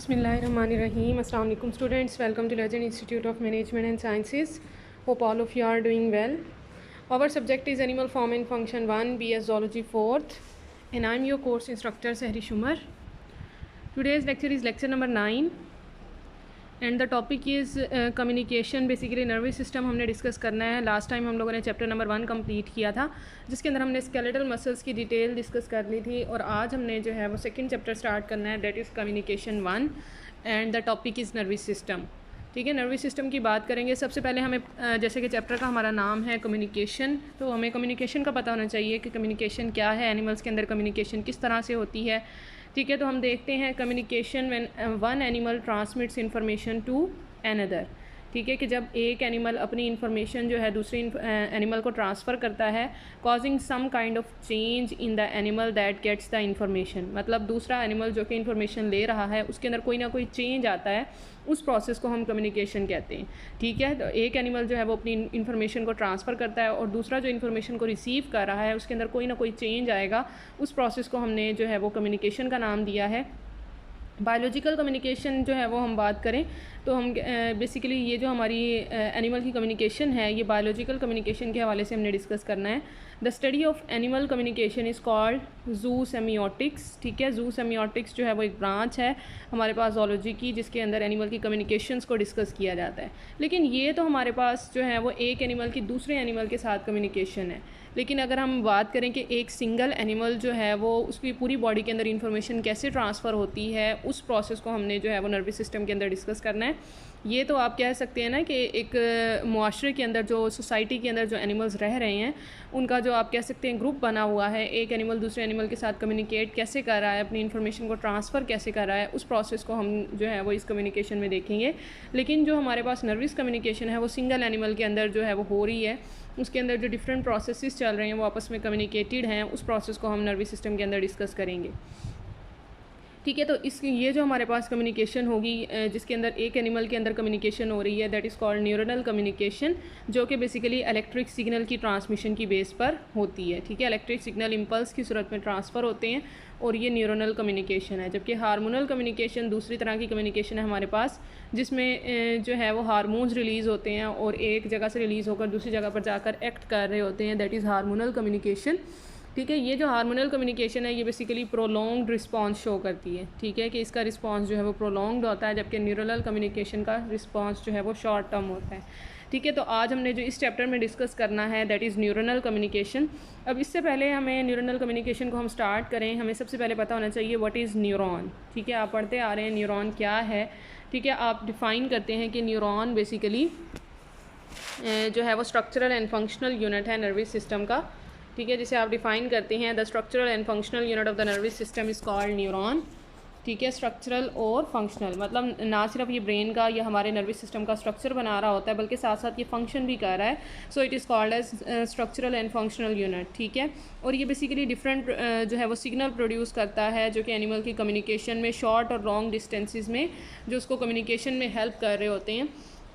Bismillahirrahmanirrahim. Assalamu alaikum students. Welcome to Legend Institute of Management and Sciences. Hope all of you are doing well. Our subject is Animal Form and Function 1, BS Zoology 4th, and I'm your course instructor Sehri Shumar. Today's lecture is lecture number 9 and the topic is communication. Basically nervous system हमने discuss करना है. Last time हम लोगों ने chapter number 1 complete किया था जिसके अंदर हमने स्केलेटल मसल्स की डिटेल डिस्कस कर ली थी और आज हमने जो है वो सेकंड चैप्टर स्टार्ट करना है, that is communication 1 and the topic is nervous system. ठीक है, नर्वस सिस्टम की बात करेंगे. सबसे पहले हमें जैसे कि चैप्टर का हमारा नाम है कम्युनिकेशन, तो हमें कम्युनिकेशन का पता होना चाहिए कि कम्युनिकेशन क्या है, एनिमल्स के अंदर कम्युनिकेशन किस तरह से होती है. ठीक है, तो हम देखते हैं communication when one animal transmits information to another. ठीक है, कि जब एक एनिमल अपनी इंफॉर्मेशन जो है दूसरे एनिमल को ट्रांसफ़र करता है, causing some kind of change in the animal that gets the information. मतलब दूसरा एनिमल जो कि इंफॉर्मेशन ले रहा है उसके अंदर कोई ना कोई चेंज आता है, उस प्रोसेस को हम कम्युनिकेशन कहते हैं. ठीक है, तो एक एनिमल जो है वो अपनी इंफॉर्मेशन को ट्रांसफ़र करता है और दूसरा जो इंफॉर्मेशन को रिसीव कर रहा है उसके अंदर कोई ना कोई चेंज आएगा, उस प्रोसेस को हमने जो है वो कम्युनिकेशन का नाम दिया है. बायोलॉजिकल कम्युनिकेशन जो है वो हम बात करें तो हम बेसिकली ये जो हमारी एनिमल की कम्युनिकेशन है ये बायोलॉजिकल कम्युनिकेशन के हवाले से हमने डिस्कस करना है. The study of animal communication is called जू सेमियोटिक्स. ठीक है, जू सेमियोटिक्स जो है वो एक ब्रांच है हमारे पास जोलॉजी की जिसके अंदर एनिमल की कम्युनिकेशंस को डिस्कस किया जाता है. लेकिन ये तो हमारे पास जो है वो एक एनिमल की दूसरे एनिमल के साथ कम्युनिकेशन है. लेकिन अगर हम बात करें कि एक सिंगल एनिमल जो है वो उसकी पूरी बॉडी के अंदर इंफॉर्मेशन कैसे ट्रांसफ़र होती है, उस प्रोसेस को हमने जो है वो नर्वस सिस्टम के अंदर डिस्कस करना है. ये तो आप कह सकते हैं ना कि एक मुआशरे के अंदर जो सोसाइटी के अंदर जो एनिमल्स रह रहे हैं उनका जो आप कह सकते हैं ग्रुप बना हुआ है. एक एनिमल दूसरे एनिमल के साथ कम्युनिकेट कैसे कर रहा है, अपनी इन्फॉर्मेशन को ट्रांसफ़र कैसे कर रहा है, उस प्रोसेस को हम जो है वो इस कम्युनिकेशन में देखेंगे. लेकिन जो हमारे पास नर्वस कम्युनिकेशन है वो सिंगल एनिमल के अंदर जो है वो हो रही है, उसके अंदर जो डिफरेंट प्रोसेसेस चल रहे हैं वो आपस में कम्युनिकेटेड हैं, उस प्रोसेस को हम नर्वस सिस्टम के अंदर डिस्कस करेंगे. ठीक है, तो ये जो हमारे पास कम्युनिकेशन होगी जिसके अंदर एक एनिमल के अंदर कम्युनिकेशन हो रही है, that is called neuronal communication, जो कि बेसिकली इलेक्ट्रिक सिग्नल की ट्रांसमिशन की बेस पर होती है. ठीक है, इलेक्ट्रिक सिग्नल इम्पल्स की सूरत में ट्रांसफ़र होते हैं और ये न्यूरोनल कम्युनिकेशन है. जबकि हार्मोनल कम्युनिकेशन दूसरी तरह की कम्युनिकेशन है हमारे पास, जिसमें जो है वो हार्मोन्स रिलीज़ होते हैं और एक जगह से रिलीज़ होकर दूसरी जगह पर जाकर एक्ट कर रहे होते हैं, दैट इज़ हार्मोनल कम्युनिकेशन. ठीक है, ये जो हार्मोनल कम्युनिकेशन है ये बेसिकली प्रोलॉन्ग्ड रिस्पांस शो करती है. ठीक है, कि इसका रिस्पांस जो है वो प्रोलॉन्ग्ड होता है, जबकि न्यूरोनल कम्युनिकेशन का रिस्पांस जो है वो शॉर्ट टर्म होता है. ठीक है, तो आज हमने जो इस चैप्टर में डिस्कस करना है दैट इज़ न्यूरोनल कम्युनिकेशन. अब इससे पहले हमें न्यूरोनल कम्युनिकेशन को हम स्टार्ट करें, हमें सबसे पहले पता होना चाहिए व्हाट इज़ न्यूरॉन. ठीक है, आप पढ़ते आ रहे हैं न्यूरॉन क्या है. ठीक है, आप डिफ़ाइन करते हैं कि न्यूरॉन बेसिकली जो है वो स्ट्रक्चरल एंड फंक्शनल यूनिट है नर्वस सिस्टम का. ठीक है, जिसे आप डिफ़ाइन करते हैं the structural and functional unit of the nervous system is called neuron. ठीक है, स्ट्रक्चरल और फंक्शनल मतलब ना सिर्फ ये ब्रेन का या हमारे नर्वस सिस्टम का स्ट्रक्चर बना रहा होता है बल्कि साथ साथ ये फंक्शन भी कर रहा है. So it is called as structural and functional unit. ठीक है, और ये बेसिकली डिफरेंट जो है वो सिग्नल प्रोड्यूस करता है जो कि एनिमल की कम्युनिकेशन में शॉर्ट और लॉन्ग डिस्टेंसेस में जो उसको कम्युनिकेशन में हेल्प कर रहे होते हैं.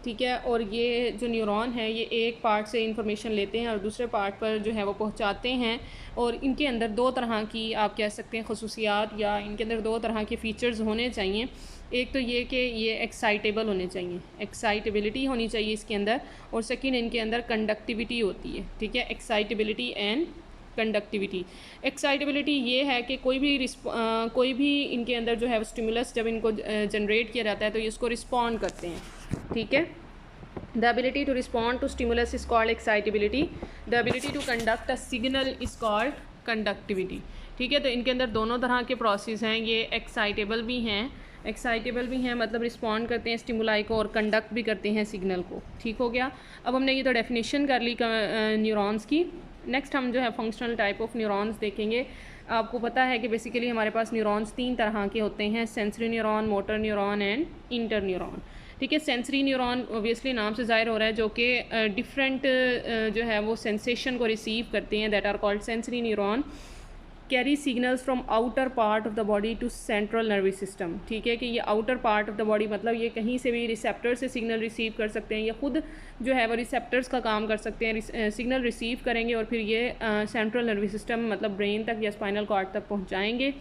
ठीक है, और ये जो न्यूरॉन है ये एक पार्ट से इंफॉर्मेशन लेते हैं और दूसरे पार्ट पर जो है वो पहुंचाते हैं. और इनके अंदर दो तरह की आप कह सकते हैं खसूसियात या इनके अंदर दो तरह के फ़ीचर्स होने चाहिए. एक तो ये कि ये एक्साइटेबल होने चाहिए, एक्साइटेबिलिटी होनी चाहिए इसके अंदर, और सेकंड इनके अंदर कंडक्टिविटी होती है. ठीक है, एक्साइटेबिलिटी एंड कंडक्टिविटी. एक्साइटेबिलिटी ये है कि कोई भी इनके अंदर जो है स्टिमुलस जब इनको जनरेट किया जाता है तो ये इसको रिस्पॉन्ड करते हैं. ठीक है, the ability to respond to stimulus is called excitability. The ability to conduct a signal is called conductivity. ठीक है, तो इनके अंदर दोनों तरह के प्रोसेस हैं. ये एक्साइटेबल भी हैं मतलब रिस्पॉन्ड करते हैं स्टिमुलाई को और कंडक्ट भी करते हैं सिग्नल को. ठीक हो गया. अब हमने ये तो डेफिनेशन कर ली न्यूरॉन्स की. नेक्स्ट हम जो है फंक्शनल टाइप ऑफ न्यूरॉन्स देखेंगे. आपको पता है कि बेसिकली हमारे पास न्यूरॉन्स 3 तरह के होते हैं, sensory neuron, motor neuron and inter neuron. ठीक है, सेंसरी न्यूरॉन ऑब्वियसली नाम से ज़ाहिर हो रहा है जो कि डिफरेंट जो है वो सेंसेशन को रिसीव करते हैं, that are called sensory neuron. Carry signals from outer part of the body to central nervous system. ठीक है, कि ये outer part of the body मतलब ये कहीं से भी रिसेप्टर से सिग्नल रिसीव कर सकते हैं या खुद जो है वो रिसेप्टर्स का काम कर सकते हैं. सिग्नल रिसीव करेंगे और फिर ये सेंट्रल नर्वस सिस्टम मतलब ब्रेन तक या स्पाइनल कॉर्ड तक पहुंचाएंगे.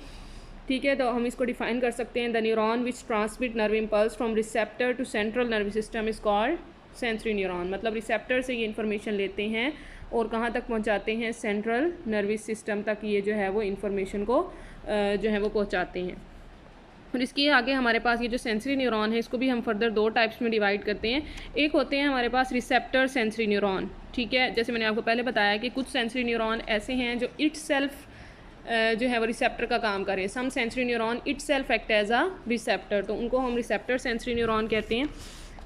ठीक है, तो हम इसको डिफाइन कर सकते हैं, the neuron which transmit nerve impulse from receptor to central nervous system is called sensory neuron. मतलब रिसेप्टर से ये इन्फॉर्मेशन लेते हैं और कहाँ तक पहुँचाते हैं, सेंट्रल नर्वस सिस्टम तक ये जो है वो इन्फॉर्मेशन को जो है वो पहुँचाते हैं। और इसके आगे हमारे पास ये जो सेंसरी न्यूरॉन है इसको भी हम फर्दर 2 टाइप्स में डिवाइड करते हैं। एक होते हैं हमारे पास रिसेप्टर सेंसरी न्यूरॉन, ठीक है, जैसे मैंने आपको पहले बताया कि कुछ सेंसरी न्यूरॉन ऐसे हैं जो इटसेल्फ जो है वो रिसेप्टर का काम करें। Some sensory neuron itself act as a receptor, तो उनको हम रिसेप्टर सेंसरी न्यूरॉन कहते हैं,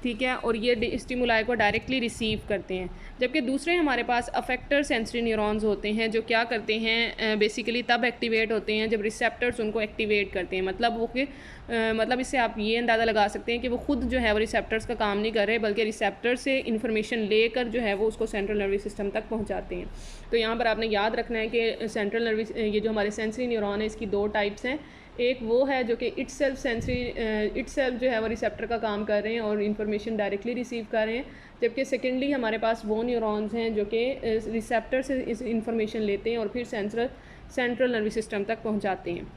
ठीक है, और ये स्टिमुलाई को डायरेक्टली रिसीव करते हैं। जबकि दूसरे हमारे पास अफेक्टर सेंसरी न्यूरॉन्स होते हैं जो क्या करते हैं, बेसिकली तब एक्टिवेट होते हैं जब रिसेप्टर्स उनको एक्टिवेट करते हैं। मतलब वो कि मतलब इससे आप ये अंदाज़ा लगा सकते हैं कि वो खुद जो है वो रिसेप्टर्स का काम नहीं कर रहे, बल्कि रिसेप्टर से इन्फॉर्मेशन लेकर जो है वो उसको सेंट्रल नर्वस सिस्टम तक पहुंचाते हैं। तो यहाँ पर आपने याद रखना है कि सेंट्रल नर्वस ये जो हमारे सेंसरी न्यूरॉन है इसकी 2 टाइप्स हैं। एक वो है जो कि इटसेल्फ जो है वो रिसेप्टर का काम कर रहे हैं और इन्फॉर्मेशन डायरेक्टली रिसीव कर रहे हैं, जबकि सेकेंडली हमारे पास वो न्यूरॉन्स हैं जो कि रिसेप्टर से इस इन्फॉर्मेशन लेते हैं और फिर सेंट्रल नर्वस सिस्टम तक पहुंचाते हैं।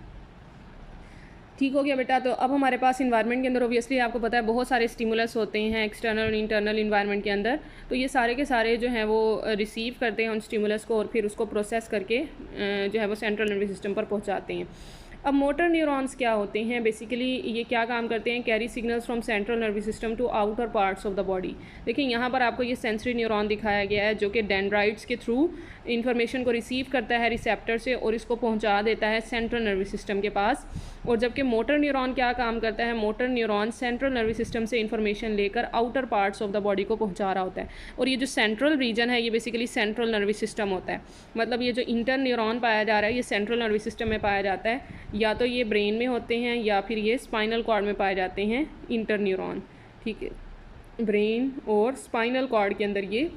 ठीक हो गया बेटा। तो अब हमारे पास इन्वायरमेंट के अंदर ओबियसली आपको पता है बहुत सारे स्टिमुलस होते हैं एक्सटर्नल और इंटरनल इन्वायरमेंट के अंदर, तो ये सारे के सारे जो हैं वो रिसीव करते हैं उन स्टिमुलस को और फिर उसको प्रोसेस करके जो है वो सेंट्रल नर्वस सिस्टम पर पहुंचाते हैं। अब मोटर न्यूरॉन्स क्या होते हैं, बेसिकली ये क्या काम करते हैं, carry signals from central nervous system to outer parts of the body. देखिए यहाँ पर आपको ये सेंसरी न्यूरॉन दिखाया गया है जो कि डेंड्राइट्स के थ्रू इन्फॉर्मेशन को रिसीव करता है रिसेप्टर से और इसको पहुँचा देता है सेंट्रल नर्वस सिस्टम के पास। और जबकि मोटर न्यूरॉन क्या काम करता है, motor neuron central nervous system से इन्फॉर्मेशन लेकर outer parts of the body को पहुंचा रहा होता है। और ये जो सेंट्रल रीजन है ये बेसिकली सेंट्रल नर्वस सिस्टम होता है। मतलब ये जो इंटर न्यूरॉन पाया जा रहा है ये सेंट्रल नर्वस सिस्टम में पाया जाता है, या तो ये ब्रेन में होते हैं या फिर ये स्पाइनल कॉर्ड में पाए जाते हैं इंटर न्यूरॉन, ठीक है, ब्रेन और स्पाइनल कॉर्ड के अंदर ये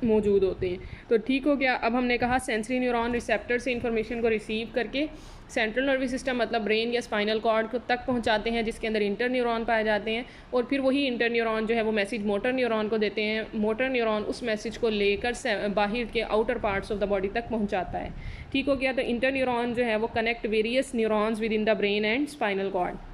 मौजूद होते हैं। तो ठीक हो गया। अब हमने कहा सेंसरी न्यूरॉन रिसेप्टर से इन्फॉर्मेशन को रिसीव करके सेंट्रल नर्वस सिस्टम मतलब ब्रेन या स्पाइनल कॉर्ड को तक पहुंचाते हैं जिसके अंदर इंटर न्यूरॉन पाए जाते हैं, और फिर वही इंटर न्यूरॉन जो है वो मैसेज मोटर न्यूरॉन को देते हैं। मोटर न्यूरॉन उस मैसेज को लेकर बाहर के outer parts of the body तक पहुंचाता है। ठीक हो गया। तो इंटर न्यूरॉन जो है वो connect various neurons within the brain and spinal cord.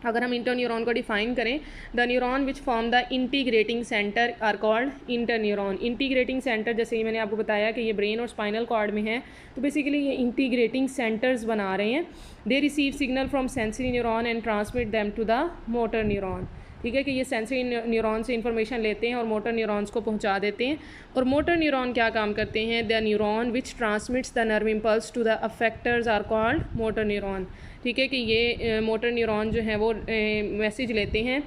अगर हम इंटर न्यूरॉन को डिफाइन करें, the neuron which form the integrating centre are called inter neuron. Integrating centre जैसे ही मैंने आपको बताया कि ये ब्रेन और स्पाइनल कॉर्ड में है, तो बेसिकली ये इंटीग्रेटिंग सेंटर्स बना रहे हैं। They receive signal from sensory neuron and transmit them to the motor neuron. ठीक है कि ये सेंसरी न्यूरॉन से इन्फॉर्मेशन लेते हैं और मोटर न्यूरॉन्स को पहुंचा देते हैं। और मोटर न्यूरॉन क्या काम करते हैं, the neuron which transmits the nerve impulse to the effectors are called motor neuron. ठीक है कि ये मोटर न्यूरॉन जो है वो मैसेज लेते हैं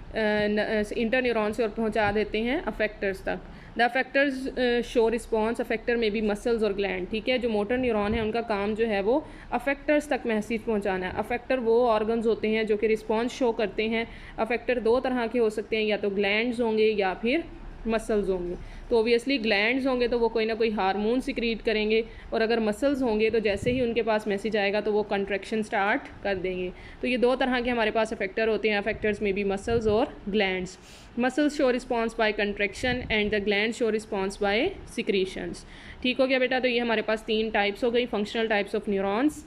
इंटर न्यूरॉन से और पहुंचा देते हैं अफेक्टर्स तक। The affectors show response, effector में भी मसल्स और ग्लैंड। ठीक है, जो मोटर न्यूरॉन है उनका काम जो है वो अफेक्टर्स तक मैसेज पहुंचाना है। अफेक्टर वो ऑर्गन्स होते हैं जो कि रिस्पॉन्स शो करते हैं। अफेक्टर 2 तरह के हो सकते हैं, या तो ग्लैंड्स होंगे या फिर मसल्स होंगे। तो ओबियसली ग्लैंड्स होंगे तो वो कोई ना कोई हार्मोन सिक्रीट करेंगे, और अगर मसल्स होंगे तो जैसे ही उनके पास मैसेज आएगा तो वो कंट्रैक्शन स्टार्ट कर देंगे। तो ये 2 तरह के हमारे पास अफेक्टर होते हैं, अफेक्टर्स में भी मसल्स और glands. Muscles show response by contraction and the gland show response by secretions. ठीक हो गया बेटा। तो ये हमारे पास 3 टाइप्स हो गई, functional types of neurons.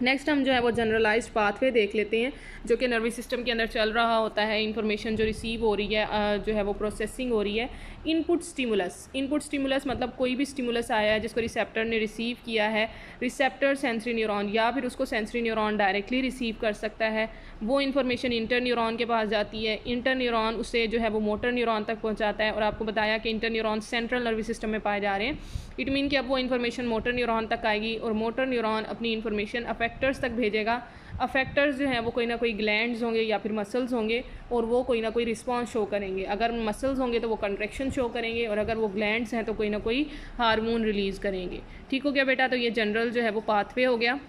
Next हम जो है वो जनरलाइज्ड पाथवे देख लेते हैं जो कि नर्वस सिस्टम के अंदर चल रहा होता है। इंफॉर्मेशन जो रिसीव हो रही है जो है वो प्रोसेसिंग हो रही है। इनपुट स्टिमुलस मतलब कोई भी स्टिमुलस आया है जिसको रिसेप्टर ने रिसीव किया है, रिसेप्टर सेंसरी न्यूरॉन या फिर उसको सेंसरी न्यूरॉन डायरेक्टली रिसीव कर सकता है। वो इन्फॉर्मेशन इंटर न्यूरॉन के पास जाती है, इंटर न्यूरॉन उसे जो है वो मोटर न्यूरॉन तक पहुंचाता है। और आपको बताया कि inter neuron central nervous system में पाए जा रहे हैं। इट मीन कि अब वो इन्फॉर्मेशन मोटर न्यूरॉन तक आएगी और मोटर न्यूरॉन अपनी इन्फॉर्मेशन अफेक्टर्स तक भेजेगा। अफेक्टर्स जो हैं वो कोई ना कोई ग्लैंड्स होंगे या फिर मसल्स होंगे, और वो कोई ना कोई रिस्पॉन्स शो करेंगे। अगर मसल्स होंगे तो वो कंट्रैक्शन शो करेंगे, और अगर वो ग्लैंड्स हैं तो कोई ना कोई हार्मोन रिलीज़ करेंगे। ठीक हो गया बेटा। तो ये जनरल जो है वो पाथवे हो गया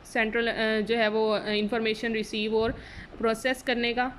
सेंट्रल जो है वो इंफॉर्मेशन रिसीव और प्रोसेस करने का।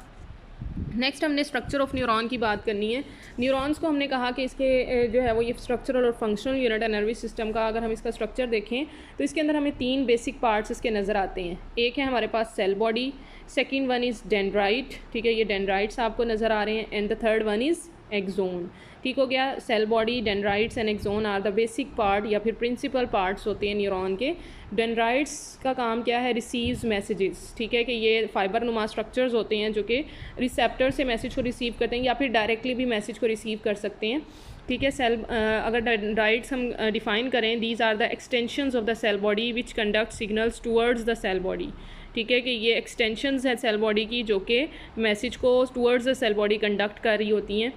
नेक्स्ट हमने स्ट्रक्चर ऑफ न्यूरॉन की बात करनी है। न्यूरॉन्स को हमने कहा कि इसके जो है वो ये स्ट्रक्चरल और फंक्शनल यूनिट है नर्वस सिस्टम का। अगर हम इसका स्ट्रक्चर देखें तो इसके अंदर हमें 3 बेसिक पार्ट्स इसके नज़र आते हैं। एक है हमारे पास cell body, second one is dendrite. ठीक है, ये डेंड्राइट्स आपको नज़र आ रहे हैं, and the third one is axon. ठीक हो गया। Cell body, dendrites and axon are the basic part या फिर प्रिंसिपल पार्ट्स होते हैं न्यूरॉन के। डेंड्राइट्स का काम क्या है? Receives messages. ठीक है कि ये फाइबर नुमा स्ट्रक्चर्स होते हैं जो कि रिसेप्टर से मैसेज को रिसीव करते हैं या फिर डायरेक्टली भी मैसेज को रिसीव कर सकते हैं। ठीक है। सेल अगर डेंड्राइट्स हम डिफ़ाइन करें, these are the extensions of the cell body which conduct signals towards the cell body. ठीक है कि ये एक्सटेंशंस है सेल बॉडी की जो कि मैसेज को towards the cell body conduct कर रही होती हैं।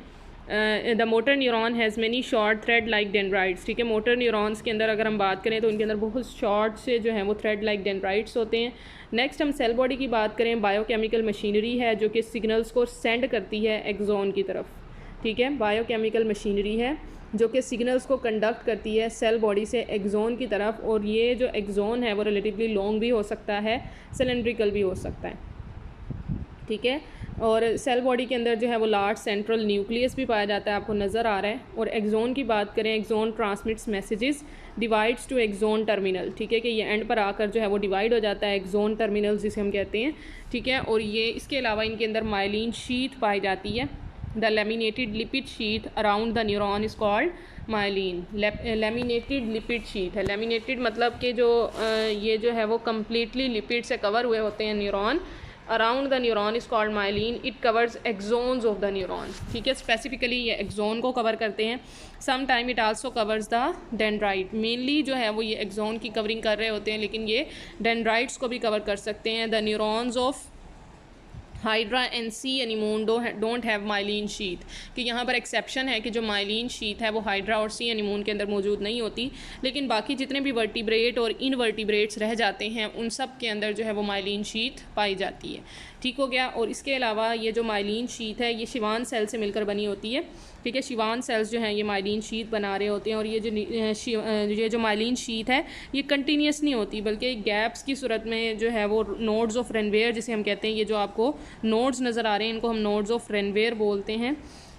The motor neuron has many short thread like dendrites. ठीक है। मोटर न्यूरॉन्स के अंदर अगर हम बात करें तो उनके अंदर बहुत शॉर्ट से जो है वो थ्रेड लाइक डेंड्राइट्स होते हैं। नेक्स्ट हम सेल बॉडी की बात करें, बायोकेमिकल मशीनरी है जो कि सिग्नल्स को सेंड करती है एक्सोन की तरफ। ठीक है। बायोकेमिकल मशीनरी है जो कि सिग्नल्स को कंडक्ट करती है सेल बॉडी से एक्सोन की तरफ, और ये जो एक्सोन है वो रिलेटिवली लॉन्ग भी हो सकता है, सिलेंड्रिकल भी हो सकता है। ठीक है। और सेल बॉडी के अंदर जो है वो लार्ज सेंट्रल न्यूक्लियस भी पाया जाता है, आपको नज़र आ रहा है। और एक्सोन की बात करें, axon transmits messages divides to axon terminal. ठीक है कि ये एंड पर आकर जो है वो डिवाइड हो जाता है, एक्सोन टर्मिनल जिसे हम कहते हैं। ठीक है। और ये इसके अलावा इनके अंदर माइलिन शीथ पाई जाती है। The laminated lipid sheath around the neuron is called myelin. Laminated lipid sheath है। लेमिनेटेड मतलब कि जो ये जो है वो कम्प्लीटली लिपिड से कवर हुए होते हैं neuron. Around the neuron is called myelin. It covers axons of the neuron. ठीक है। स्पेसिफिकली ये एक्सोन को कवर करते हैं। Some time it also covers the dendrite. Mainly जो है वो ये एक्सोन की कवरिंग कर रहे होते हैं, लेकिन ये डेंड्राइट्स को भी कवर कर सकते हैं। The neurons of hydra and C anemone don't have myelin sheath. कि यहाँ पर एक्सेप्शन है कि जो माइलिन शीथ है वो हाइड्रा और सी एनिमोन के अंदर मौजूद नहीं होती, लेकिन बाकी जितने भी वर्टिब्रेट और इनवर्टिब्रेट्स रह जाते हैं उन सब के अंदर जो है वो माइलिन शीथ पाई जाती है। ठीक हो गया। और इसके अलावा ये जो माइलिन शीथ है ये शिवान सेल से मिलकर बनी होती है। ठीक है। शिवान सेल्स जो हैं ये माइलिन शीथ बना रहे होते हैं, और ये जो माइलिन शीथ है ये कंटिन्यूस नहीं होती, बल्कि गैप्स की सूरत में जो है वो नोड्स ऑफ रेनवेयर जिसे हम कहते हैं, ये जो आपको नोड्स नज़र आ रहे हैं इनको हम नोड्स ऑफ रेनवेयर बोलते हैं,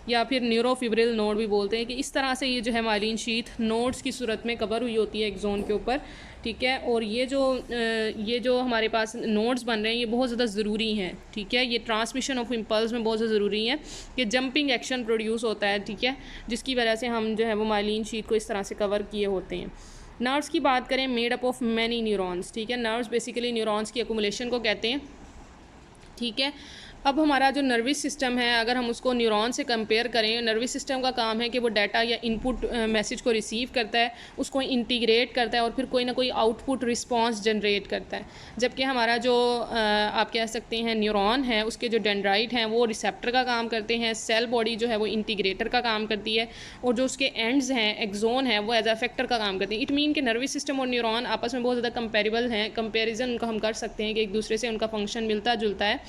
या फिर न्यूरोफिब्रिल नोड भी बोलते हैं। कि इस तरह से ये जो है माइलिन शीथ नोड्स की सूरत में कवर हुई होती है एक्सोन के ऊपर। ठीक है। और ये जो हमारे पास नोड्स बन रहे हैं ये बहुत ज़्यादा ज़रूरी हैं। ठीक है। ये ट्रांसमिशन ऑफ इम्पल्स में बहुत ज़्यादा ज़रूरी है कि जंपिंग एक्शन प्रोड्यूस होता है। ठीक है। जिसकी वजह से हम जो है वो माइलिन शीथ को इस तरह से कवर किए होते हैं। नर्व्स की बात करें, made up of many neurons. ठीक है। नर्व्स बेसिकली न्यूरॉन्स की एक्युमुलेशन को कहते हैं। ठीक है। अब हमारा जो नर्वस सिस्टम है अगर हम उसको न्यूरॉन से कंपेयर करें, नर्वस सिस्टम का काम है कि वो डाटा या इनपुट मैसेज को रिसीव करता है, उसको इंटीग्रेट करता है और फिर कोई ना कोई आउटपुट रिस्पांस जनरेट करता है। जबकि हमारा जो आप कह सकते हैं न्यूरॉन है उसके जो डेंड्राइट हैं वो रिसेप्टर का काम करते हैं, सेल बॉडी जो है वो इंटीग्रेटर का काम करती है, और जो उसके एंड्स हैं एक्सोन है वो एज अफेक्टर का काम करते हैं। इट मीन कि नर्वस सिस्टम और न्यूरॉन आपस में बहुत ज़्यादा कंपेरेबल हैं, कंपेरिजन उनका हम कर सकते हैं कि एक दूसरे से उनका फंक्शन मिलता जुलता है।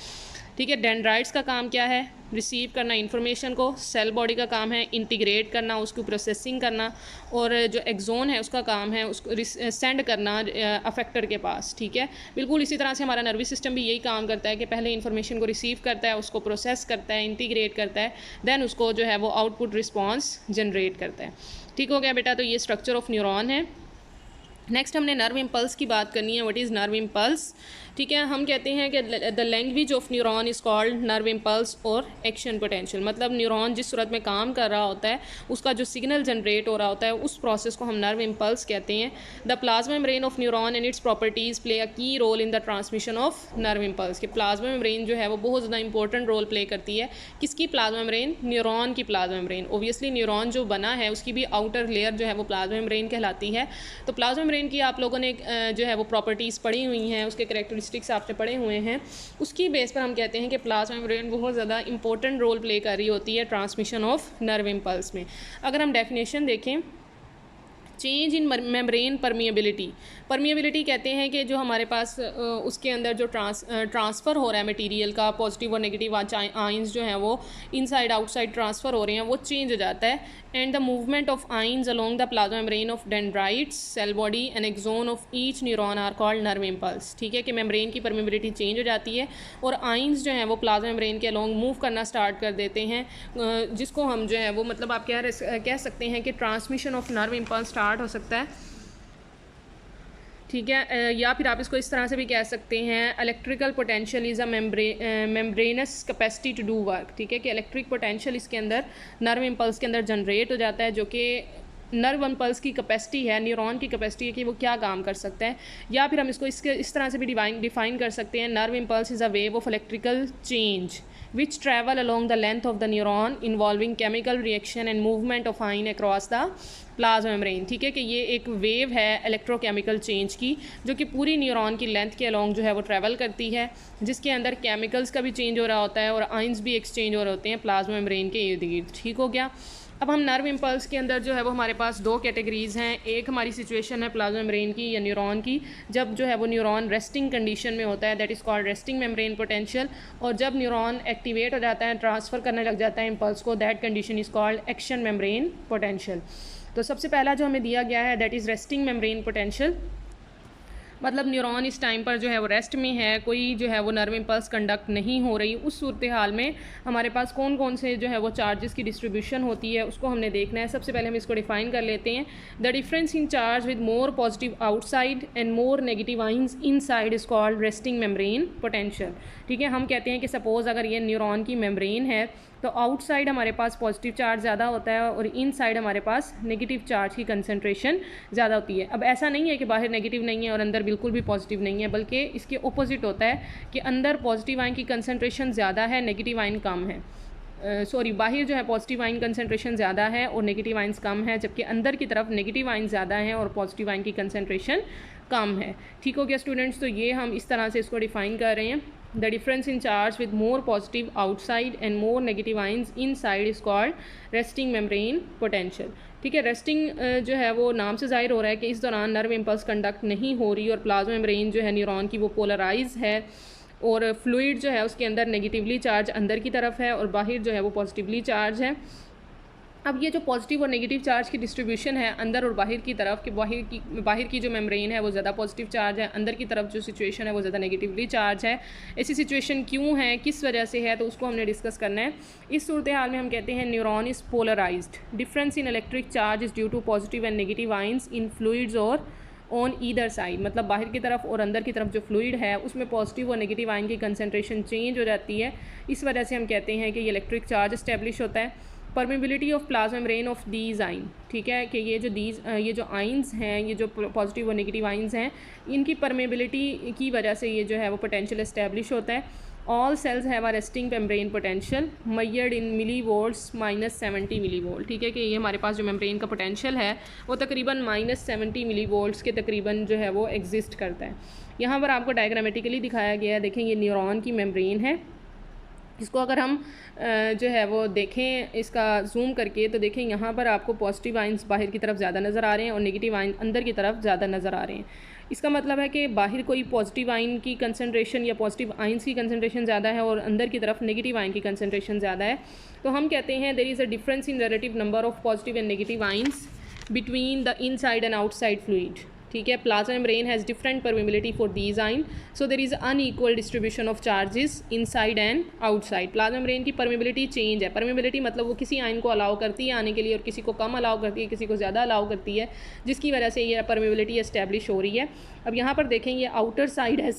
ठीक है। डेंड्राइट्स का काम क्या है? रिसीव करना इन्फॉर्मेशन को। सेल बॉडी का काम है इंटीग्रेट करना, उसकी प्रोसेसिंग करना, और जो एक्सोन है उसका काम है उसको सेंड करना अफेक्टर के पास। ठीक है। बिल्कुल इसी तरह से हमारा नर्वस सिस्टम भी यही काम करता है कि पहले इन्फॉर्मेशन को रिसीव करता है, उसको प्रोसेस करता है, इंटीग्रेट करता है, देन उसको जो है वो आउटपुट रिस्पॉन्स जनरेट करता है। ठीक हो गया बेटा। तो ये स्ट्रक्चर ऑफ न्यूरॉन है। नेक्स्ट हमने नर्व इम्पल्स की बात करनी है। What is nerve impulse? ठीक है। हम कहते हैं कि the language of neuron is called nerve impulse और एक्शन पोटेंशियल। मतलब न्यूरॉन जिस सूरत में काम कर रहा होता है उसका जो सिग्नल जनरेट हो रहा होता है उस प्रोसेस को हम नर्व इम्पल्स कहते हैं। The plasma membrane of neuron and its properties play a key role in the transmission of nerve impulse. कि प्लाज्मा मेम्ब्रेन जो है वो बहुत ज़्यादा इंपॉर्टेंट रोल प्ले करती है। किसकी प्लाज्मा मेम्ब्रेन? न्यूरॉन की प्लाज्मा मेम्ब्रेन। ओबियसली न्यूरॉन जो बना है उसकी भी आउटर लेयर जो है वो प्लाज्मा मेम्ब्रेन कहलाती है। तो प्लाज्मा मेम्ब्रेन की आप लोगों ने जो है वो प्रॉपर्टीज़ पढ़ी हुई हैं, उसके कैरेक्टरिस्टिक्स आपने पढ़े हुए हैं, उसकी बेस पर हम कहते हैं कि प्लाज्मा मेम्ब्रेन बहुत ज़्यादा इंपॉर्टेंट रोल प्ले कर रही होती है ट्रांसमिशन ऑफ नर्व इम्पल्स में। अगर हम डेफिनेशन देखें, change in membrane permeability. Permeability कहते हैं कि जो हमारे पास उसके अंदर जो ट्रांसफ़र हो रहा है मटेरियल का, पॉजिटिव और नेगेटिव आइंस जो हैं वो इनसाइड आउटसाइड ट्रांसफ़र हो रहे हैं, वो चेंज हो जाता है। And the movement of ions along the plasma membrane of dendrites, cell body and axon of each neuron are called nerve impulse. ठीक है। कि मेम्ब्रेन की परमिएबिलिटी चेंज हो जाती है और आइंस जो हैं वो प्लाज्मा मेम्ब्रेन के अलोंग मूव करना स्टार्ट कर देते हैं, जिसको हम जो है वो मतलब आप कह सकते हैं कि transmission of nerve impulse start हो सकता है। ठीक है। या फिर आप इसको इस तरह से भी कह सकते हैं, electrical potential is a membranous capacity to do work. ठीक है, कि इलेक्ट्रिक पोटेंशियल इसके अंदर नर्व इम्पल्स के अंदर जनरेट हो जाता है, जो कि नर्व इम्पल्स की कैपेसिटी है, न्यूरॉन की कैपेसिटी है कि वो क्या काम कर सकता है। या फिर हम इसको इस तरह से भी डिफाइन कर सकते हैं, nerve impulse is a wave of electrical change which travel along the length of the neuron involving chemical reaction and movement of ion across the plasma membrane. ठीक है, कि ये एक वेव है इलेक्ट्रोकेमिकल चेंज की, जो कि पूरी न्यूरॉन की लेंथ के अलोंग जो है वो ट्रैवल करती है, जिसके अंदर केमिकल्स का भी चेंज हो रहा होता है और आइंस भी एक्सचेंज हो रहे होते हैं प्लाज्मा मेम्ब्रेन के इर्द गिर्द। ठीक हो गया। अब हम नर्व इम्पल्स के अंदर जो है वो हमारे पास दो कैटेगरीज़ हैं। एक हमारी सिचुएशन है प्लाज्मा मेम्ब्रेन की या न्यूरॉन की, जब जो है वो न्यूरॉन रेस्टिंग कंडीशन में होता है, that is called resting membrane potential. और जब न्यूरॉन एक्टिवेट हो जाता है, ट्रांसफ़र करने लग जाता है इम्पल्स को, that condition is called action membrane potential. तो सबसे पहला जो हमें दिया गया है that is resting membrane potential, मतलब न्यूरॉन इस टाइम पर जो है वो रेस्ट में है, कोई जो है वो नर्व इम्पल्स कंडक्ट नहीं हो रही। उस सूरत हाल में हमारे पास कौन कौन से जो है वो चार्जेस की डिस्ट्रीब्यूशन होती है उसको हमने देखना है। सबसे पहले हम इसको डिफाइन कर लेते हैं। The difference in charge with more positive outside and more negative ions inside is called resting membrane potential. ठीक है, हम कहते हैं कि सपोज़ अगर ये न्यूरॉन की मेम्ब्रेन है तो आउटसाइड हमारे पास पॉजिटिव चार्ज ज़्यादा होता है और इनसाइड हमारे पास नेगेटिव चार्ज की कंसंट्रेशन ज़्यादा होती है। अब ऐसा नहीं है कि बाहर नेगेटिव नहीं है और अंदर बिल्कुल भी पॉजिटिव नहीं है, बल्कि इसके ऑपोजिट होता है कि अंदर पॉजिटिव आयन की कंसंट्रेशन ज़्यादा है, नेगेटिव आयन कम है। बाहर जो है पॉजिटिव आयन कंसंट्रेशन ज़्यादा है और नेगेटिव आयंस कम है, जबकि अंदर की तरफ नेगेटिव आयन ज़्यादा है और पॉजिटिव आयन की कंसंट्रेशन कम है। ठीक हो गया स्टूडेंट्स, तो ये हम इस तरह से इसको डिफाइन कर रहे हैं। The difference in charge with more positive outside and more negative ions inside is called resting membrane potential. ठीक है, रेस्टिंग जो है वो नाम से जाहिर हो रहा है कि इस दौरान नर्व इम्पल्स कंडक्ट नहीं हो रही और प्लाज्मा मेम्ब्रेन जो है न्यूरॉन की वो पोलराइज है और फ्लूइड जो है उसके अंदर नेगेटिवली चार्ज अंदर की तरफ है और बाहर जो है वो पॉजिटिवली चार्ज है। अब ये जो पॉजिटिव और नेगेटिव चार्ज की डिस्ट्रीब्यूशन है अंदर और बाहर की तरफ, कि बाहर की जो मेम्ब्रेन है वो ज़्यादा पॉजिटिव चार्ज है, अंदर की तरफ जो सिचुएशन है वो ज़्यादा नेगेटिवली चार्ज है। ऐसी सिचुएशन क्यों है, किस वजह से है, तो उसको हमने डिस्कस करना है। इस सूरत हाल में हम कहते हैं neuron is polarized. Difference in electric charge is due to positive and negative ions in fluids और ऑन ईदर साइड, मतलब बाहर की तरफ और अंदर की तरफ जो फ्लूइड है उसमें पॉजिटिव और नेगेटिव आयन की कंसंट्रेशन चेंज हो जाती है। इस वजह से हम कहते हैं कि ये इलेक्ट्रिक चार्ज इस्टेब्लिश होता है। Permeability of plasma membrane of these आइन, ठीक है, कि ये जो आइंस हैं, ये जो पॉजिटिव और नेगेटिव आइंस हैं, इनकी परमेबिलिटी की वजह से ये जो है वो पोटेंशियल इस्टेब्लिश होता है। All cells have a resting membrane potential measured in milli volts -70 milli volt. ठीक है, कि ये हमारे पास जो मेम्ब्रेन का पोटेंशियल है वो तकरीबन -70 मिली वोल्ट्स के तकरीबन जो है वो एग्जिस्ट करता है। यहाँ पर आपको डायग्रामेटिकली दिखाया गया है, देखें ये न्यूरॉन की मेम्ब्रेन है। इसको अगर हम जो है वो देखें इसका जूम करके तो देखें यहाँ पर आपको पॉजिटिव आइंस बाहर की तरफ ज़्यादा नज़र आ रहे हैं और नेगेटिव आइन अंदर की तरफ ज़्यादा नज़र आ रहे हैं। इसका मतलब है कि बाहर कोई पॉजिटिव आइन की कंसंट्रेशन या पॉजिटिव आइंस की कंसंट्रेशन ज़्यादा है और अंदर की तरफ नेगेटिव आइन की कंसंट्रेशन ज़्यादा है। तो हम कहते हैं there is a difference in relative number of positive and negative ions between the inside and outside fluid. ठीक है, plasma membrane has different permeability for these ion, so there is unequal distribution of charges inside and outside. Plasma membrane की permeability change है। Permeability मतलब वो किसी आइन को allow करती है आने के लिए और किसी को कम अलाउ करती है, किसी को ज़्यादा अलाउ करती है, जिसकी वजह से ये परमेबिलिटी एस्टेब्लिश हो रही है। अब यहाँ पर देखें ये आउटर साइड है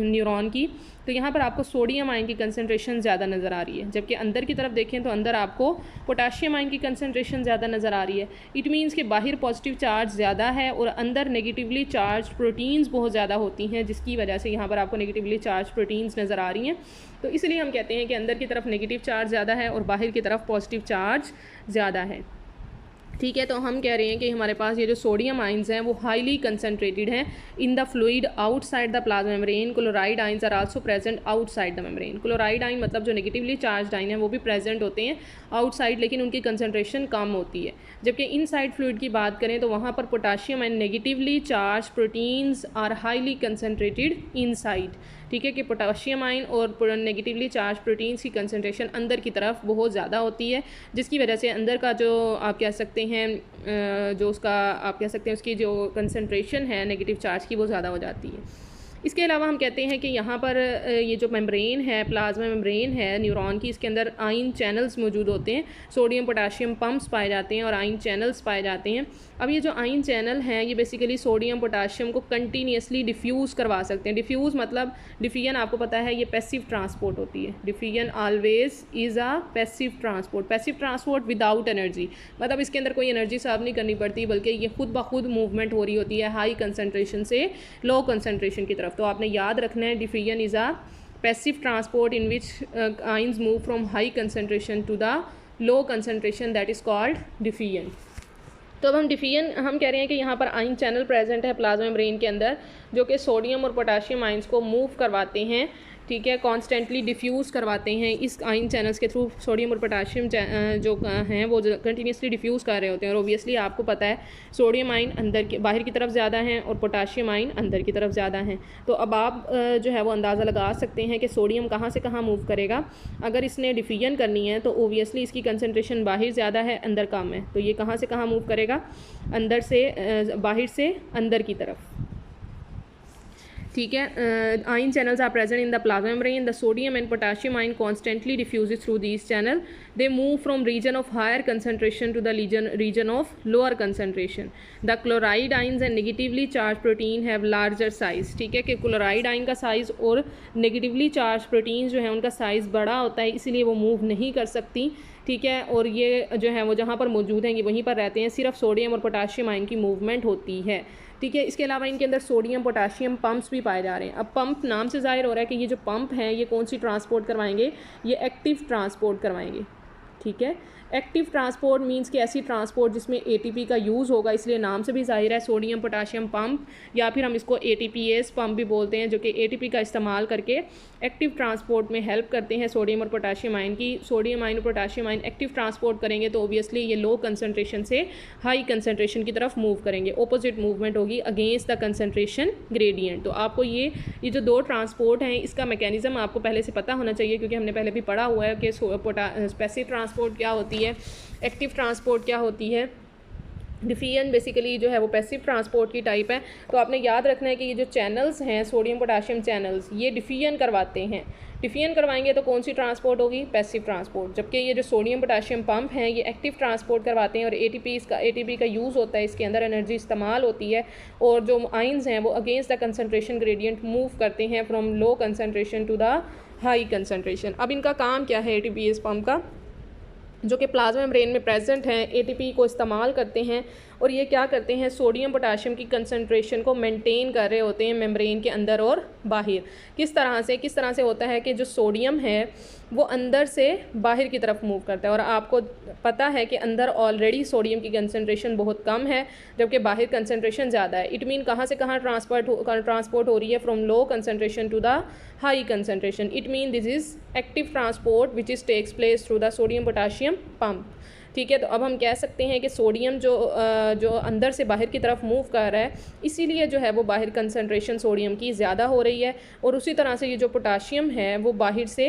न्यूरॉन की, तो यहाँ पर आपको सोडियम आयन की कंसंट्रेशन ज़्यादा नज़र आ रही है, जबकि अंदर की तरफ देखें तो अंदर आपको पोटाशियम आयन की कंसंट्रेशन ज़्यादा नज़र आ रही है। इट मीन्स कि बाहर पॉजिटिव चार्ज ज़्यादा है और अंदर नेगेटिवली चार्ज प्रोटीन्स बहुत ज़्यादा होती हैं, जिसकी वजह से यहाँ पर आपको नेगेटिवली चार्ज प्रोटीन्स नज़र आ रही हैं। तो इसलिए हम कहते हैं कि अंदर की तरफ नेगेटिव चार्ज ज़्यादा है और बाहर की तरफ पॉजिटिव चार्ज ज़्यादा है। ठीक है, तो हम कह रहे हैं कि हमारे पास ये जो सोडियम आइंस हैं वो हाईली कंसनट्रेटेड हैं in the fluid outside the plasma membrane. Chloride ions are also present outside the membrane. Chloride ion मतलब जो नेगेटिवली चार्ज आइन है वो भी प्रेजेंट होते हैं आउटसाइड, लेकिन उनकी कंसनट्रेशन कम होती है। जबकि इनसाइड फ्लूइड की बात करें तो वहाँ पर potassium and negatively charged proteins are highly concentrated inside. ठीक है, कि पोटाशियम आयन और नेगेटिवली चार्ज प्रोटीन्स की कंसंट्रेशन अंदर की तरफ बहुत ज़्यादा होती है, जिसकी वजह से अंदर का जो आप कह सकते हैं जो उसका आप कह सकते हैं उसकी जो कंसंट्रेशन है नेगेटिव चार्ज की वो ज़्यादा हो जाती है। इसके अलावा हम कहते हैं कि यहाँ पर ये जो मेम्ब्रेन है, प्लाज्मा मेम्ब्रेन है न्यूरॉन की, इसके अंदर आयन चैनल्स मौजूद होते हैं, सोडियम पोटाशियम पम्प्स पाए जाते हैं और आयन चैनल्स पाए जाते हैं। अब ये जो आयन चैनल हैं ये बेसिकली सोडियम पोटाशियम को कंटिन्यूसली डिफ्यूज़ करवा सकते हैं। डिफ्यूज़ मतलब डिफिजन आपको पता है ये पैसिव ट्रांसपोर्ट होती है। Diffusion always is a passive transport. Passive transport without energy, मतलब इसके अंदर कोई एनर्जी साफ नहीं करनी पड़ती, बल्कि ये खुद ब खुद मूवमेंट हो रही होती है हाई कंसनट्रेशन से लो कंसनट्रेशन की तरफ। तो आपने याद रखना है diffusion is a passive transport in which ions move from high concentration to the low concentration, that is called diffusion. तो अब हम कह रहे हैं कि यहाँ पर आयन चैनल प्रेजेंट है प्लाज्मा मेम्ब्रेन के अंदर, जो कि सोडियम और पोटाशियम आयंस को मूव करवाते हैं, ठीक है, कॉन्स्टेंटली डिफ्यूज़ करवाते हैं इस आयन चैनल्स के थ्रू। सोडियम और पोटाशियम जो हैं वो कंटिन्यूसली डिफ्यूज़ कर रहे होते हैं, और ओबियसली आपको पता है सोडियम आयन अंदर के बाहर की तरफ ज़्यादा हैं और पोटाशियम आयन अंदर की तरफ ज़्यादा हैं। तो अब आप जो है वो अंदाज़ा लगा सकते हैं कि सोडियम कहाँ से कहाँ मूव करेगा। अगर इसने डिफिजन करनी है तो ओबियसली इसकी कंसनट्रेशन बाहर ज़्यादा है, अंदर कम है, तो ये कहाँ से कहाँ मूव करेगा, अंदर से बाहर से अंदर की तरफ, ठीक है। Ion channels are present in the plasma membrane. The sodium and potassium ion constantly diffuses through this channel. They move from region of higher concentration to the region of lower concentration. The chloride ions and negatively charged protein have larger size, ठीक है, कि chloride ion का size और negatively charged protein जो है उनका size बड़ा होता है, इसलिए वो मूव नहीं कर सकती, ठीक है। और ये जो है वो जहाँ पर मौजूद हैं ये वहीं पर रहते हैं, सिर्फ सोडियम और पोटाशियम आयन की मूवमेंट होती है, ठीक है। इसके अलावा इनके अंदर सोडियम पोटाशियम पंप्स भी पाए जा रहे हैं। अब पंप नाम से ज़ाहिर हो रहा है कि ये जो पंप हैं ये कौन सी ट्रांसपोर्ट करवाएंगे, ये एक्टिव ट्रांसपोर्ट करवाएंगे, ठीक है। एक्टिव ट्रांसपोर्ट मींस कि ऐसी ट्रांसपोर्ट जिसमें एटीपी का यूज़ होगा, इसलिए नाम से भी जाहिर है सोडियम पोटाशियम पंप, या फिर हम इसको एटीपीएस पंप भी बोलते हैं, जो कि एटीपी का इस्तेमाल करके एक्टिव ट्रांसपोर्ट में हेल्प करते हैं सोडियम और पोटाशियम आयन की। सोडियम आयन और पोटाशियम आयन एक्टिव ट्रांसपोर्ट करेंगे तो ओबियसली ये लो कंसनट्रेशन से हाई कंसनट्रेशन की तरफ मूव करेंगे, ऑपोजिट मूवमेंट होगी अगेंस्ट द कंसनट्रेशन ग्रेडियंट। तो आपको ये जो दो ट्रांसपोर्ट हैं इसका मैकेनिज्म आपको पहले से पता होना चाहिए, क्योंकि हमने पहले भी पढ़ा हुआ है कि पैसिव ट्रांसपोर्ट क्या होती है, एक्टिव ट्रांसपोर्ट क्या होती है। डिफिजन बेसिकली जो है वो पैसिव ट्रांसपोर्ट की टाइप है। तो आपने याद रखना है कि ये जो चैनल्स हैं सोडियम पोटाशियम चैनल्स, ये डिफिजन करवाते हैं। डिफिजन करवाएंगे तो कौन सी ट्रांसपोर्ट होगी, पैसिव ट्रांसपोर्ट। जबकि ये जो सोडियम पोटाशियम पंप हैं ये एक्टिव ट्रांसपोर्ट करवाते हैं, और एटीपी का यूज़ होता है, इसके अंदर एनर्जी इस्तेमाल होती है, और जो आयंस हैं वो against the concentration gradient move करते हैं from low concentration to the high concentration. अब इनका काम क्या है एटीपीएस पंप का, जो कि प्लाज्मा मेम्ब्रेन में प्रेजेंट हैं, एटीपी को इस्तेमाल करते हैं, और ये क्या करते हैं सोडियम पोटाशियम की कंसंट्रेशन को मेंटेन कर रहे होते हैं मेम्ब्रेन के अंदर और बाहर। किस तरह से होता है कि जो सोडियम है वो अंदर से बाहर की तरफ मूव करता है, और आपको पता है कि अंदर ऑलरेडी सोडियम की कंसंट्रेशन बहुत कम है, जबकि बाहर कंसंट्रेशन ज़्यादा है। इट मीन कहाँ से कहाँ ट्रांसपोर्ट हो रही है, from low concentration to the high concentration. It mean this is active transport which is takes place through the sodium potassium pump, ठीक है। तो अब हम कह सकते हैं कि सोडियम जो अंदर से बाहर की तरफ मूव कर रहा है, इसीलिए जो है वो बाहर कंसंट्रेशन सोडियम की ज़्यादा हो रही है, और उसी तरह से ये जो पोटाशियम है वो बाहर से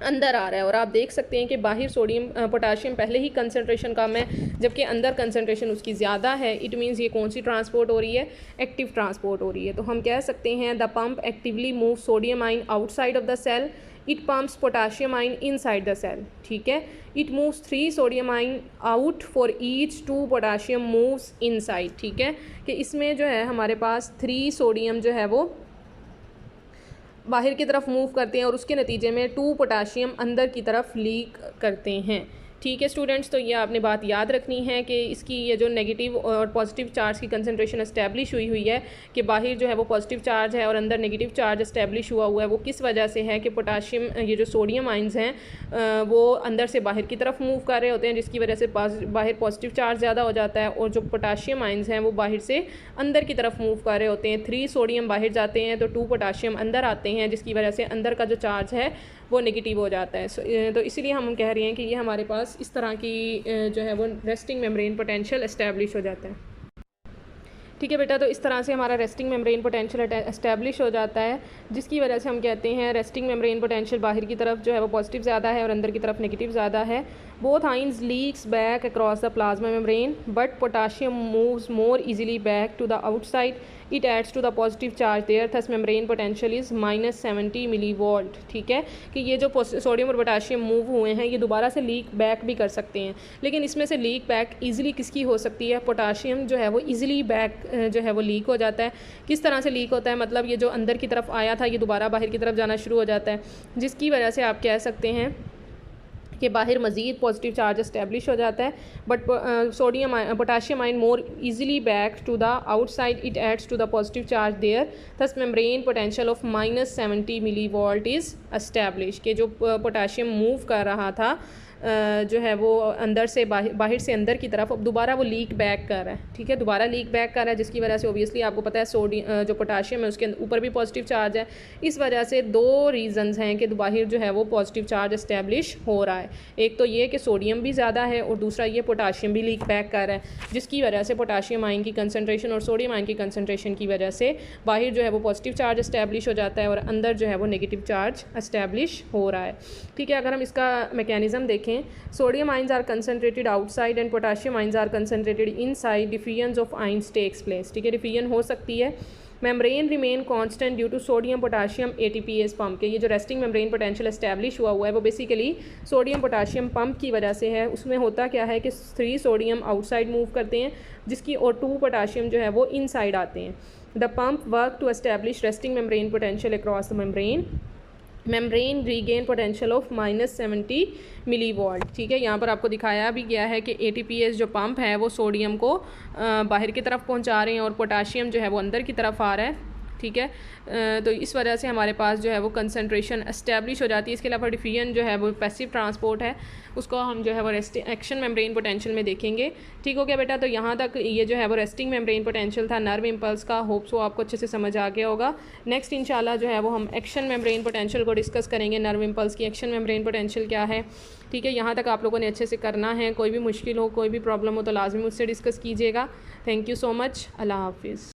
अंदर आ रहा है। और आप देख सकते हैं कि बाहर पोटाशियम पहले ही कंसंट्रेशन कम है, जबकि अंदर कंसंट्रेशन उसकी ज़्यादा है। इट मीन्स ये कौन सी ट्रांसपोर्ट हो रही है, एक्टिव ट्रांसपोर्ट हो रही है। तो हम कह सकते हैं the pump actively move sodium ion outside of the cell, it pumps potassium ion inside the cell, ठीक है। It moves 3 sodium ion out for each 2 potassium moves inside, ठीक है, कि इसमें जो है हमारे पास 3 सोडियम जो है वो बाहर की तरफ मूव करते हैं, और उसके नतीजे में 2 पोटाशियम अंदर की तरफ लीक करते हैं, ठीक है स्टूडेंट्स। तो ये आपने बात याद रखनी है कि इसकी ये जो नेगेटिव और पॉजिटिव चार्ज की कंसंट्रेशन एस्टैब्लिश हुई है, कि बाहर जो है वो पॉजिटिव चार्ज है और अंदर नेगेटिव चार्ज एस्टैब्लिश हुआ है, वो किस वजह से है कि पोटाशियम ये जो सोडियम आइंस हैं वो अंदर से बाहर की तरफ मूव कर रहे होते हैं, जिसकी वजह से बाहर पॉजिटिव चार्ज ज़्यादा हो जाता है, और जो पोटाशियम आइंस हैं वो बाहर से अंदर की तरफ मूव कर रहे होते हैं। 3 सोडियम बाहर जाते हैं तो 2 पोटाशियम अंदर आते हैं, जिसकी वजह से अंदर का जो चार्ज है वो नेगेटिव हो जाता है। तो इसीलिए हम कह रहे हैं कि ये हमारे पास इस तरह की जो है वो रेस्टिंग मेम्ब्रेन पोटेंशियल एस्टैब्लिश हो जाता है, ठीक है बेटा। तो इस तरह से हमारा रेस्टिंग मेम्ब्रेन पोटेंशियल एस्टैब्लिश हो जाता है, जिसकी वजह से हम कहते हैं रेस्टिंग मेम्ब्रेन पोटेंशियल बाहर की तरफ जो है वो पॉजिटिव ज़्यादा है और अंदर की तरफ नेगेटिव ज़्यादा है। Both ions leaks back across the plasma membrane, but potassium moves more easily back to the outside it adds to the positive charge there, thus membrane potential is -70 millivolt. ठीक है, कि ये जो सोडियम और potassium move हुए हैं ये दोबारा से लीक बैक भी कर सकते हैं, लेकिन इसमें से लीक बैक ईजिली किसकी हो सकती है? पोटाशियम जो है वो ईजिली बैक जो है वो लीक हो जाता है। किस तरह से लीक होता है? मतलब ये जो अंदर की तरफ आया था ये दोबारा बाहर की तरफ जाना शुरू हो जाता है, जिसकी वजह से आप कह सकते हैं कि बाहर मज़ीद पॉजिटिव चार्ज इस्टेब्लिश हो जाता है, but sodium potassium ion more easily back to the outside, it adds to the positive charge there, thus membrane potential of -70 millivolt is establish. कि जो पोटाशियम मूव कर रहा था जो है वो अंदर से बाहर से अंदर की तरफ, अब दोबारा वो लीक बैक कर रहा है। ठीक है, दोबारा लीक बैक कर रहा है, जिसकी वजह से ओबियसली आपको पता है सोडियम जो पोटाशियम है उसके ऊपर भी पॉजिटिव चार्ज है। इस वजह से दो रीज़न्स हैं कि बाहर जो है वो पॉजिटिव चार्ज इस्टेब्लिश हो रहा है। एक तो ये कि सोडियम भी ज़्यादा है और दूसरा ये पोटाशियम भी लीक बैक कर रहा है, जिसकी वजह से पोटाशियम आयन की कंसनट्रेशन और सोडियम आयन की कंसनट्रेशन की वजह से बाहर जो है वो पॉजिटिव चार्ज इस्टेब्लिश हो जाता है और अंदर जो है वो नेगेटिव चार्ज इस्टेब्लिश हो रहा है। ठीक है, अगर हम इसका मैकेनिज़्म देखें, sodium ions are concentrated outside and potassium ions are concentrated inside, diffusion of ions takes place। ठीक है, डिफ्यूजन हो सकती है। Membrane remain constant due to sodium potassium ATPase pump के, ये जो रेस्टिंग मेम्ब्रेन पोटेंशियल एस्टैब्लिश हुआ है वो बेसिकली सोडियम पोटाशियम पंप की वजह से है। उसमें होता क्या है कि 3 सोडियम आउटसाइड मूव करते हैं जिसकी और 2 पोटाशियम जो है वो इनसाइड आते हैं। The pump work to establish resting membrane potential across the membrane regain potential of -70 millivolt. ठीक है, यहाँ पर आपको दिखाया भी गया है कि ATPase जो पंप है वो सोडियम को बाहर की तरफ पहुँचा रहे हैं और पोटाशियम जो है वो अंदर की तरफ आ रहा है। ठीक है, तो इस वजह से हमारे पास जो है वो कंसंट्रेशन एस्टेब्लिश हो जाती है। इसके अलावा डिफ्यूजन जो है वो पैसिव ट्रांसपोर्ट है, उसको हम जो है वो एक्शन मेम्ब्रेन पोटेंशियल में देखेंगे। ठीक हो गया बेटा, तो यहाँ तक ये जो है वो रेस्टिंग मेम्ब्रेन पोटेंशियल था नर्व इम्पल्स का। होप्स वो आपको अच्छे से समझ आ गया होगा। नेक्स्ट इंशाल्लाह जो है वो हम एक्शन मेम्ब्रेन पोटेंशियल को डिस्कस करेंगे। नर्व इम्पल्स की एक्शन मेम्ब्रेन पोटेंशियल क्या है। ठीक है, यहाँ तक आप लोगों ने अच्छे से करना है। कोई भी मुश्किल हो, कोई भी प्रॉब्लम हो तो लाजमी मुझसे डिस्कस कीजिएगा। Thank you so much. अल्लाह हाफिज़।